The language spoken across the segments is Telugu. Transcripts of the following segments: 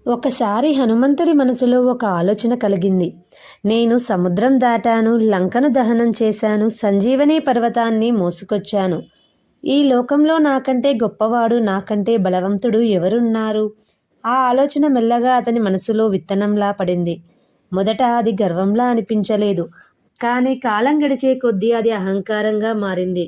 ఒకసారి హనుమంతుడి మనసులో ఒక ఆలోచన కలిగింది. నేను సముద్రం దాటాను, లంకను దహనం చేశాను, సంజీవని పర్వతాన్ని మోసుకొచ్చాను. ఈ లోకంలో నాకంటే గొప్పవాడు, నాకంటే బలవంతుడు ఎవరున్నారు? ఆ ఆలోచన మెల్లగా అతని మనసులో విత్తనంలా పడింది. మొదట అది గర్వంలా అనిపించలేదు. కానీ కాలం గడిచే కొద్దీ అది అహంకారంగా మారింది.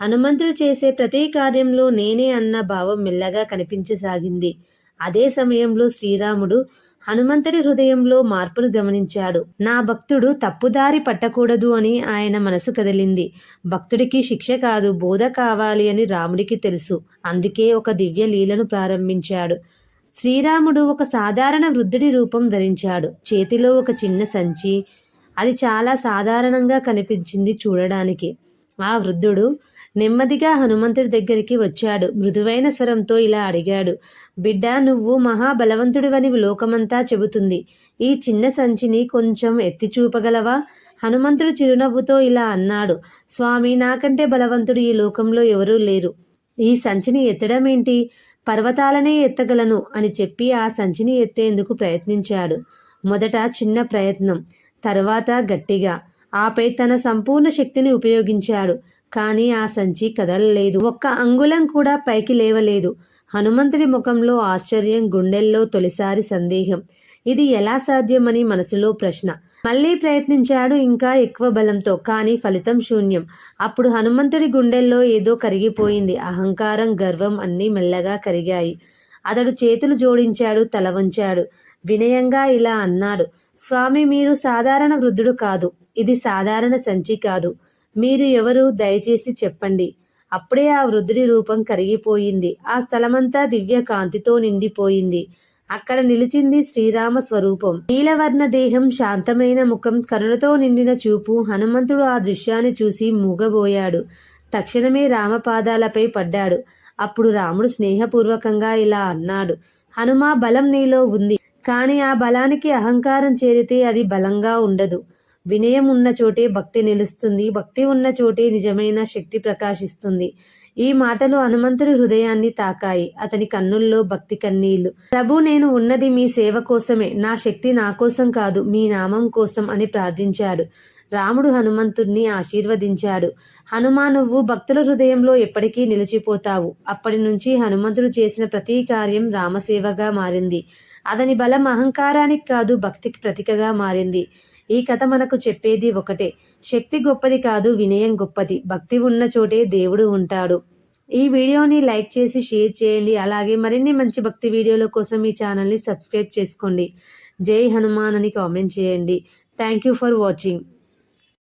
హనుమంతుడు చేసే ప్రతి కార్యంలో నేనే అన్న భావం మెల్లగా కనిపించసాగింది. అదే సమయంలో శ్రీరాముడు హనుమంతుడి హృదయంలో మార్పును గమనించాడు. నా భక్తుడు తప్పుదారి పట్టకూడదు అని ఆయన మనసు కదిలింది. భక్తుడికి శిక్ష కాదు, బోధ కావాలి అని రాముడికి తెలుసు. అందుకే ఒక దివ్య లీలను ప్రారంభించాడు. శ్రీరాముడు ఒక సాధారణ వృద్ధుడి రూపం ధరించాడు. చేతిలో ఒక చిన్న సంచి. అది చాలా సాధారణంగా కనిపించింది చూడడానికి. ఆ వృద్ధుడు నెమ్మదిగా హనుమంతుడి దగ్గరికి వచ్చాడు. మృదువైన స్వరంతో ఇలా అడిగాడు, బిడ్డ, నువ్వు మహాబలవంతుడివని లోకమంతా చెబుతుంది. ఈ చిన్న సంచిని కొంచెం ఎత్తి చూపగలవా? హనుమంతుడు చిరునవ్వుతో ఇలా అన్నాడు, స్వామి, నాకంటే బలవంతుడు ఈ లోకంలో ఎవరూ లేరు. ఈ సంచిని ఎత్తడం ఏంటి? పర్వతాలనే ఎత్తగలను అని చెప్పి ఆ సంచిని ఎత్తేందుకు ప్రయత్నించాడు. మొదట చిన్న ప్రయత్నం, తర్వాత గట్టిగా, ఆపై తన సంపూర్ణ శక్తిని ఉపయోగించాడు. కానీ ఆ సంచి కదలలేదు. ఒక్క అంగుళం కూడా పైకి లేవలేదు. హనుమంతుడి ముఖంలో ఆశ్చర్యం, గుండెల్లో తొలిసారి సందేహం. ఇది ఎలా సాధ్యమని మనసులో ప్రశ్న. మళ్ళీ ప్రయత్నించాడు, ఇంకా ఎక్కువ బలంతో. కానీ ఫలితం శూన్యం. అప్పుడు హనుమంతుడి గుండెల్లో ఏదో కరిగిపోయింది. అహంకారం, గర్వం అన్నీ మెల్లగా కరిగాయి. అతడు చేతులు జోడించాడు, తల వంచాడు. వినయంగా ఇలా అన్నాడు, స్వామి, మీరు సాధారణ వృద్ధుడు కాదు. ఇది సాధారణ సంచి కాదు. మీరు ఎవరు? దయచేసి చెప్పండి. అప్పుడే ఆ వృద్ధుడి రూపం కరిగిపోయింది. ఆ స్థలమంతా దివ్య కాంతితో నిండిపోయింది. అక్కడ నిలిచింది శ్రీరామ స్వరూపం. నీలవర్ణ దేహం, శాంతమైన ముఖం, కరుణతో నిండిన చూపు. హనుమంతుడు ఆ దృశ్యాన్ని చూసి మూగబోయాడు. తక్షణమే రామపాదాలపై పడ్డాడు. అప్పుడు రాముడు స్నేహపూర్వకంగా ఇలా అన్నాడు, హనుమా, బలం నీలో ఉంది. కానీ ఆ బలానికి అహంకారం చేరితే అది బలంగా ఉండదు. వినయం ఉన్న చోటే భక్తి నిలుస్తుంది. భక్తి ఉన్న చోటే నిజమైన శక్తి ప్రకాశిస్తుంది. ఈ మాటలు హనుమంతుడి హృదయాన్ని తాకాయి. అతని కన్నుల్లో భక్తి కన్నీళ్లు. ప్రభు, నేను ఉన్నది మీ సేవ కోసమే. నా శక్తి నా కోసం కాదు, మీ నామం కోసం అని ప్రార్థించాడు. రాముడు హనుమంతుడిని ఆశీర్వదించాడు. హనుమా, నువ్వు భక్తుల హృదయంలో ఎప్పటికీ నిలిచిపోతావు. అప్పటి నుంచి హనుమంతుడు చేసిన ప్రతి కార్యం రామసేవగా మారింది. అతని బలం అహంకారానికి కాదు, భక్తికి ప్రతీకగా మారింది. ఈ కథ మనకు చెప్పేది ఒకటే, శక్తి గొప్పది కాదు, వినయం గొప్పది. భక్తి ఉన్న చోటే దేవుడు ఉంటాడు. ఈ వీడియోని లైక్ చేసి షేర్ చేయండి. అలాగే మరిన్ని మంచి భక్తి వీడియోల కోసం ఈ ఛానల్ని సబ్స్క్రైబ్ చేసుకోండి. జై హనుమాన్ అని కామెంట్ చేయండి. Thank you for watching.